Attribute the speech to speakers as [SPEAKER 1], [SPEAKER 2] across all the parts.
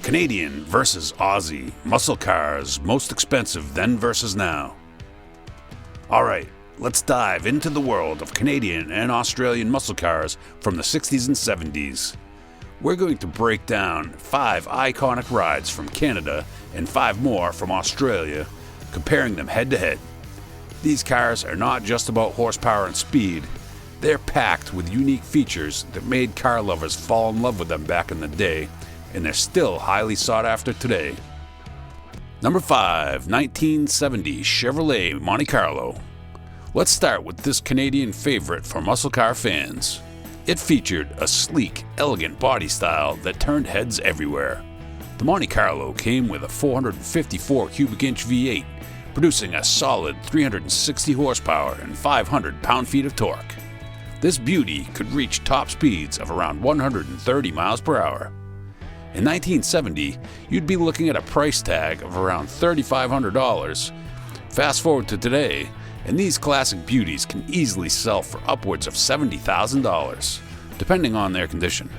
[SPEAKER 1] Canadian versus Aussie, muscle cars, most expensive then versus now. Alright, let's dive into the world of Canadian and Australian muscle cars from the 60s and 70s. We're going to break down 5 iconic rides from Canada and 5 more from Australia, comparing them head to head. These cars are not just about horsepower and speed, they're packed with unique features that made car lovers fall in love with them back in the day, and they're still highly sought after today. Number 5, 1970 Chevrolet Monte Carlo. Let's start with this Canadian favorite for muscle car fans. It featured a sleek, elegant body style that turned heads everywhere. The Monte Carlo came with a 454 cubic inch V8, producing a solid 360 horsepower and 500 pound-feet of torque. This beauty could reach top speeds of around 130 miles per hour. In 1970, you'd be looking at a price tag of around $3,500. Fast forward to today, and these classic beauties can easily sell for upwards of $70,000, depending on their condition.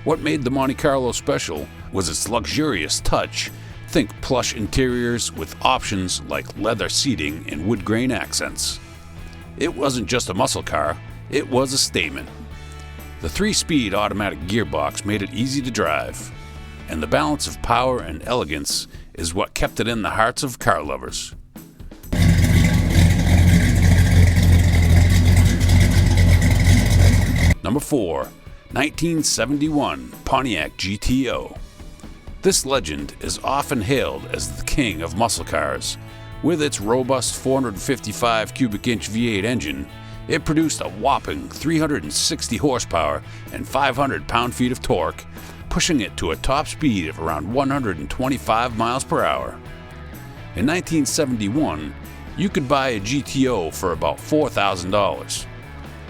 [SPEAKER 1] What made the Monte Carlo special was its luxurious touch. Think plush interiors with options like leather seating and wood grain accents. It wasn't just a muscle car, it was a statement. The 3-speed automatic gearbox made it easy to drive, and the balance of power and elegance is what kept it in the hearts of car lovers. Number 4, 1971 Pontiac GTO. This legend is often hailed as the king of muscle cars. With its robust 455 cubic inch V8 engine, it produced a whopping 360 horsepower and 500 pound-feet of torque, pushing it to a top speed of around 125 miles per hour. In 1971, you could buy a GTO for about $4,000.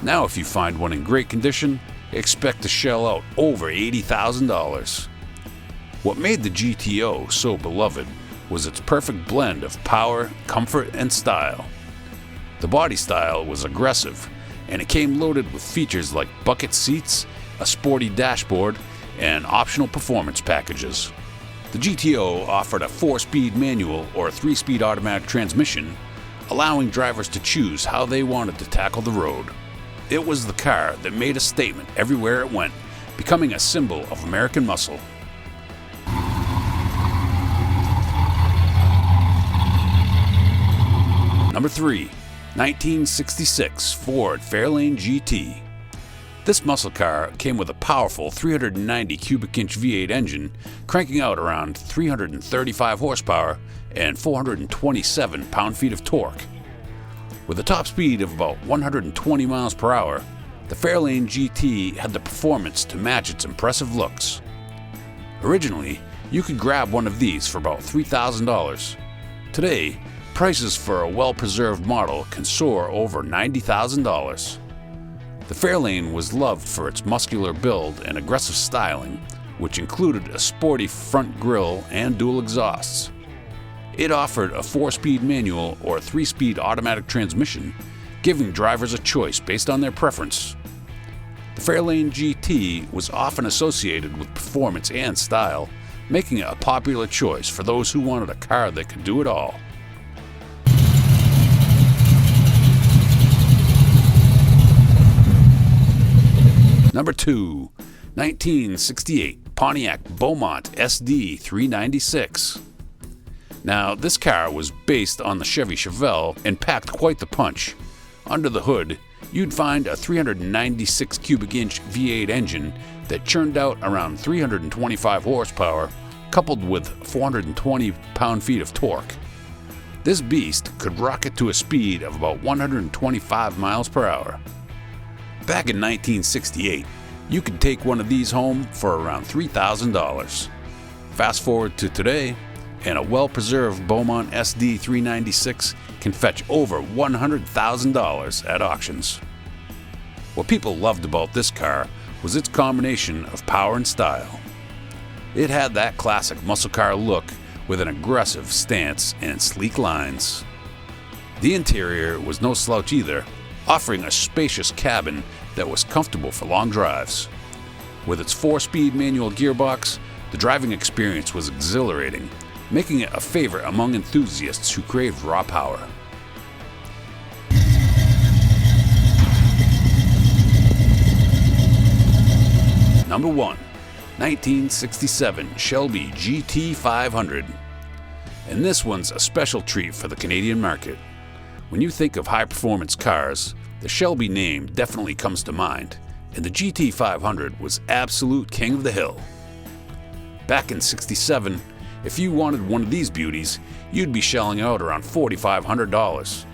[SPEAKER 1] Now if you find one in great condition, expect to shell out over $80,000. What made the GTO so beloved was its perfect blend of power, comfort, and style. The body style was aggressive, and it came loaded with features like bucket seats, a sporty dashboard, and optional performance packages. The GTO offered a 4-speed manual or a 3-speed automatic transmission, allowing drivers to choose how they wanted to tackle the road. It was the car that made a statement everywhere it went, becoming a symbol of American muscle. Number 3, 1966 Ford Fairlane GT. This muscle car came with a powerful 390 cubic inch V8 engine, cranking out around 335 horsepower and 427 pound-feet of torque. With a top speed of about 120 miles per hour, the Fairlane GT had the performance to match its impressive looks. Originally, you could grab one of these for about $3,000. Today, prices for a well-preserved model can soar over $90,000. The Fairlane was loved for its muscular build and aggressive styling, which included a sporty front grille and dual exhausts. It offered a 4-speed manual or a 3-speed automatic transmission, giving drivers a choice based on their preference. The Fairlane GT was often associated with performance and style, making it a popular choice for those who wanted a car that could do it all. Number 2, 1968 Pontiac Beaumont SD 396. Now, this car was based on the Chevy Chevelle and packed quite the punch. Under the hood, you'd find a 396 cubic inch V8 engine that churned out around 325 horsepower, coupled with 420 pound-feet of torque. This beast could rocket to a speed of about 125 miles per hour. Back in 1968, you could take one of these home for around $3,000. Fast forward to today, and a well-preserved Beaumont SD 396 can fetch over $100,000 at auctions. What people loved about this car was its combination of power and style. It had that classic muscle car look with an aggressive stance and sleek lines. The interior was no slouch either, offering a spacious cabin that was comfortable for long drives. With its 4-speed manual gearbox, The driving experience was exhilarating, making it a favorite among enthusiasts who craved raw power. Number 1. 1967 Shelby GT500. And this one's a special treat for the Canadian market. When you think of high-performance cars, the Shelby name definitely comes to mind, and the GT500 was absolute king of the hill. Back in '67, if you wanted one of these beauties, you'd be shelling out around $4,500.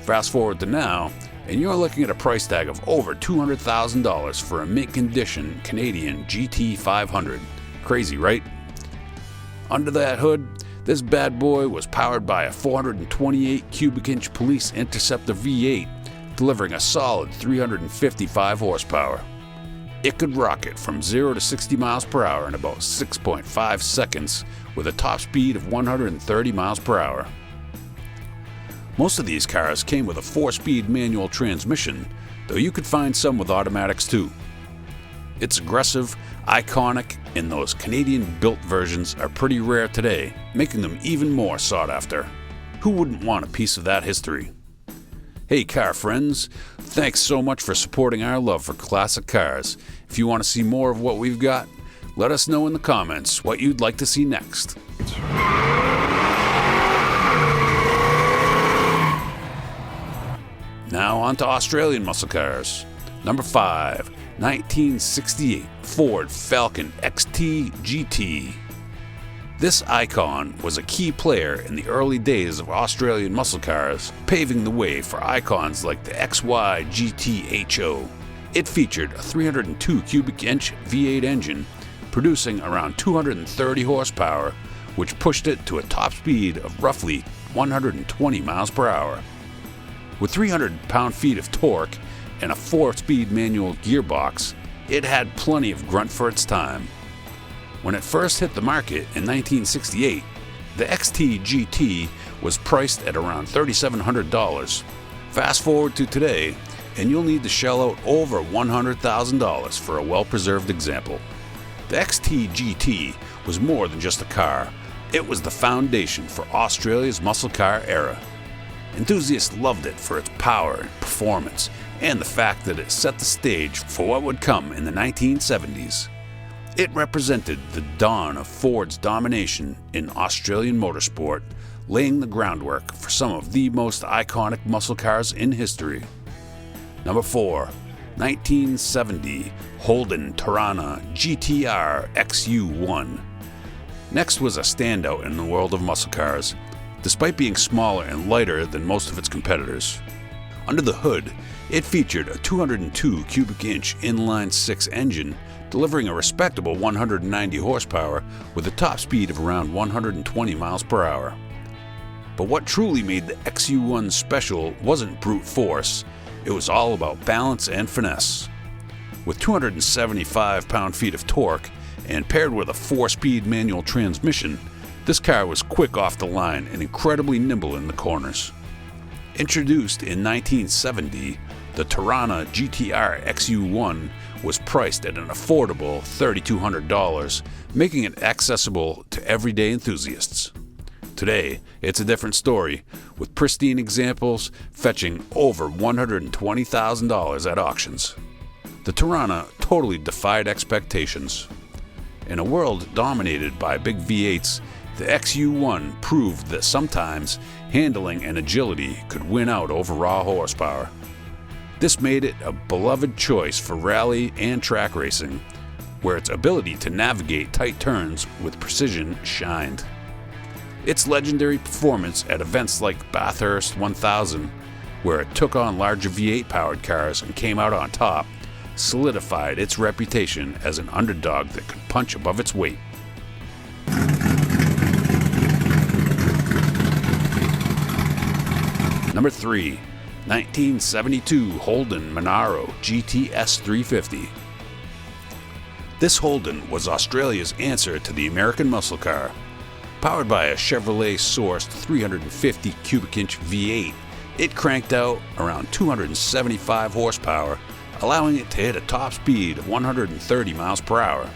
[SPEAKER 1] Fast forward to now, and you're looking at a price tag of over $200,000 for a mint condition Canadian GT500. Crazy, right? Under that hood, this bad boy was powered by a 428 cubic inch Police Interceptor V8, delivering a solid 355 horsepower. It could rocket from 0 to 60 miles per hour in about 6.5 seconds with a top speed of 130 miles per hour. Most of these cars came with a 4-speed manual transmission, though you could find some with automatics too. It's aggressive, iconic, and those Canadian-built versions are pretty rare today, making them even more sought after. Who wouldn't want a piece of that history? Hey car friends, thanks so much for supporting our love for classic cars. If you want to see more of what we've got, let us know in the comments what you'd like to see next. Now on to Australian muscle cars. Number 5, 1968 Ford Falcon XT GT. This icon was a key player in the early days of Australian muscle cars, paving the way for icons like the XY GTHO. It featured a 302 cubic inch V8 engine, producing around 230 horsepower, which pushed it to a top speed of roughly 120 miles per hour. With 300 pound-feet of torque and a 4-speed manual gearbox, it had plenty of grunt for its time. When it first hit the market in 1968, the XT GT was priced at around $3,700. Fast forward to today, and you'll need to shell out over $100,000 for a well-preserved example. The XT GT was more than just a car. It was the foundation for Australia's muscle car era. Enthusiasts loved it for its power and performance, and the fact that it set the stage for what would come in the 1970s. It represented the dawn of Ford's domination in Australian motorsport, laying the groundwork for some of the most iconic muscle cars in history. Number 4, 1970 Holden Tirana GTR XU1. Next was a standout in the world of muscle cars, despite being smaller and lighter than most of its competitors. Under the hood, it featured a 202 cubic inch inline-6 engine, delivering a respectable 190 horsepower with a top speed of around 120 miles per hour. But what truly made the XU1 special wasn't brute force, it was all about balance and finesse. With 275 pound-feet of torque and paired with a 4-speed manual transmission, this car was quick off the line and incredibly nimble in the corners. Introduced in 1970, the Tirana GTR XU1 was priced at an affordable $3,200, making it accessible to everyday enthusiasts. Today, it's a different story, with pristine examples fetching over $120,000 at auctions. The Tirana totally defied expectations. In a world dominated by big V8s, the XU1 proved that sometimes handling and agility could win out over raw horsepower. This made it a beloved choice for rally and track racing, where its ability to navigate tight turns with precision shined. Its legendary performance at events like Bathurst 1000, where it took on larger V8 powered cars and came out on top, solidified its reputation as an underdog that could punch above its weight. Number 3, 1972 Holden Monaro GTS 350. This Holden was Australia's answer to the American muscle car. Powered by a Chevrolet-sourced 350 cubic inch V8, it cranked out around 275 horsepower, allowing it to hit a top speed of 130 miles per hour.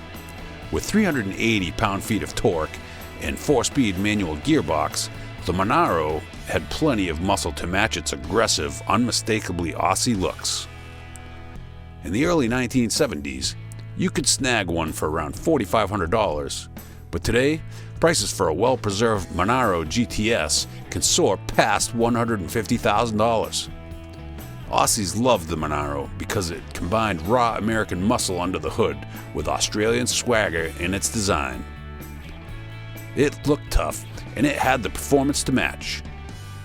[SPEAKER 1] With 380 pound-feet of torque and 4-speed manual gearbox, the Monaro had plenty of muscle to match its aggressive, unmistakably Aussie looks. In the early 1970s, you could snag one for around $4,500, but today, prices for a well-preserved Monaro GTS can soar past $150,000. Aussies loved the Monaro because it combined raw American muscle under the hood with Australian swagger in its design. It looked tough, and it had the performance to match.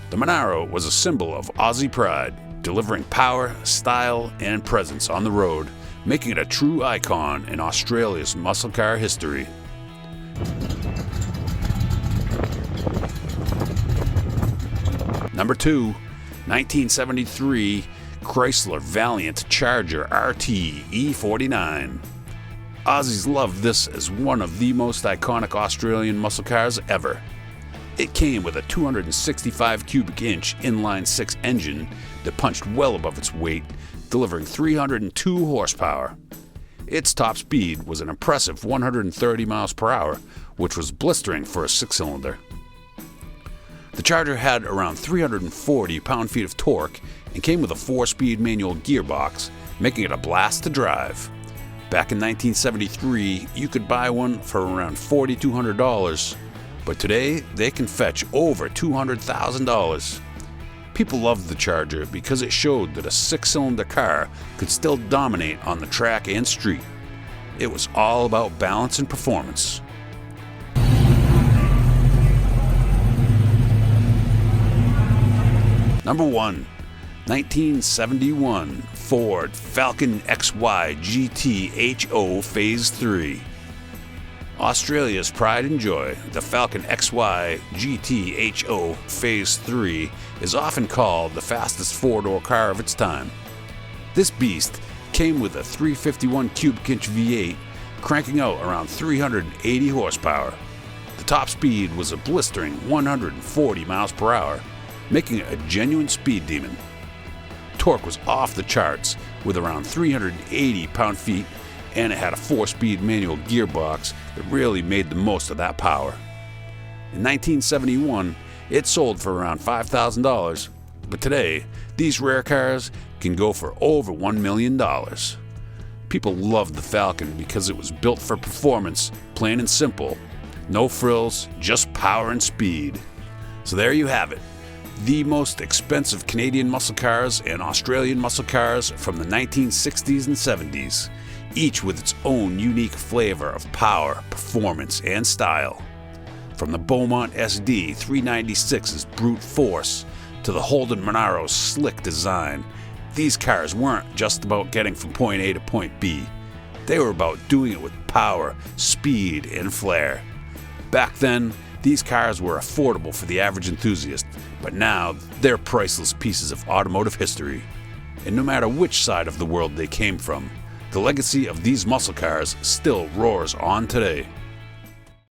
[SPEAKER 1] The Monaro was a symbol of Aussie pride, delivering power, style, and presence on the road, making it a true icon in Australia's muscle car history. Number 2, 1973 Chrysler Valiant Charger RT E49. Aussies loved this as one of the most iconic Australian muscle cars ever. It came with a 265 cubic inch inline-6 engine that punched well above its weight, delivering 302 horsepower. Its top speed was an impressive 130 miles per hour, which was blistering for a 6-cylinder. The Charger had around 340 pound-feet of torque and came with a 4-speed manual gearbox, making it a blast to drive. Back in 1973, you could buy one for around $4,200, but today they can fetch over $200,000. People loved the Charger because it showed that a 6-cylinder car could still dominate on the track and street. It was all about balance and performance. Number 1, 1971 Ford Falcon XY GTO Phase 3. Australia's pride and joy, the Falcon XY GTO Phase 3 is often called the fastest 4-door car of its time. This beast came with a 351 cubic inch V8, cranking out around 380 horsepower. The top speed was a blistering 140 miles per hour, making it a genuine speed demon. Torque was off the charts with around 380 pound-feet, and it had a 4-speed manual gearbox that really made the most of that power. In 1971, it sold for around $5,000, but today, these rare cars can go for over $1 million. People loved the Falcon because it was built for performance, plain and simple. No frills, just power and speed. So there you have it. The most expensive Canadian muscle cars and Australian muscle cars from the 1960s and 70s, each with its own unique flavor of power, performance, and style. From the Beaumont SD 396's brute force to the Holden Monaro's slick design, these cars weren't just about getting from point A to point B. They were about doing it with power, speed, and flair. Back then, these cars were affordable for the average enthusiast, but now they're priceless pieces of automotive history. And no matter which side of the world they came from, the legacy of these muscle cars still roars on today.